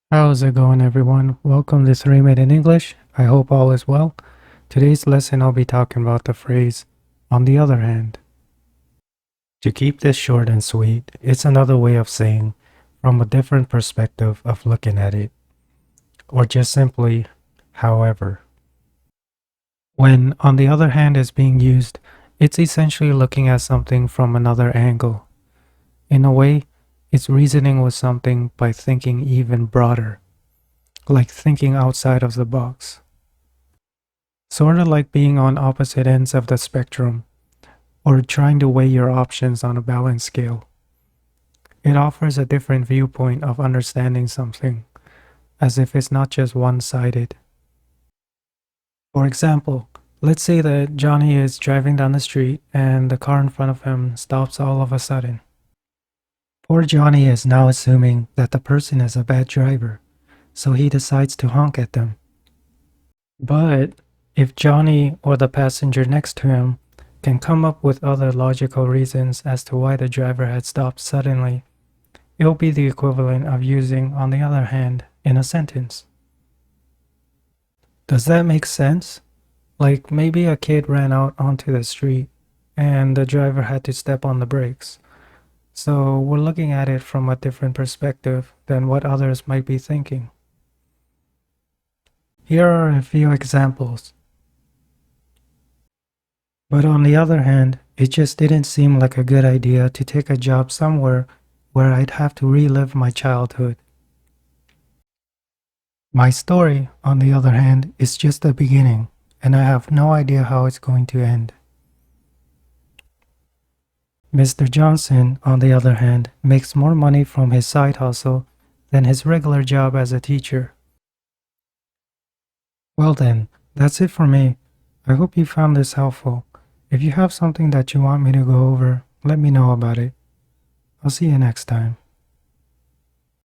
How's it going, everyone? Welcome to 3 Minute English. I hope all is well. Today's lesson, I'll be talking about the phrase, on the other hand. To keep this short and sweet, it's another way of saying, from a different perspective of looking at it, or just simply, however. When on the other hand is being used, it's essentially looking at something from another angle. In a way, it's reasoning with something by thinking even broader, like thinking outside of the box. Sort of like being on opposite ends of the spectrum, or trying to weigh your options on a balance scale. It offers a different viewpoint of understanding something, as if it's not just one-sided. For example, let's say that Johnny is driving down the street and the car in front of him stops all of a sudden. Poor Johnny is now assuming that the person is a bad driver, so he decides to honk at them. But if Johnny or the passenger next to him can come up with other logical reasons as to why the driver had stopped suddenly, it'll be the equivalent of using "on the other hand" in a sentence. Does that make sense? Like maybe a kid ran out onto the street and the driver had to step on the brakes. So we're looking at it from a different perspective than what others might be thinking. Here are a few examples. But on the other hand, it just didn't seem like a good idea to take a job somewhere where I'd have to relive my childhood. My story, on the other hand, is just the beginning, and I have no idea how it's going to end. Mr. Johnson, on the other hand, makes more money from his side hustle than his regular job as a teacher. Well then, that's it for me. I hope you found this helpful. If you have something that you want me to go over, let me know about it. I'll see you next time.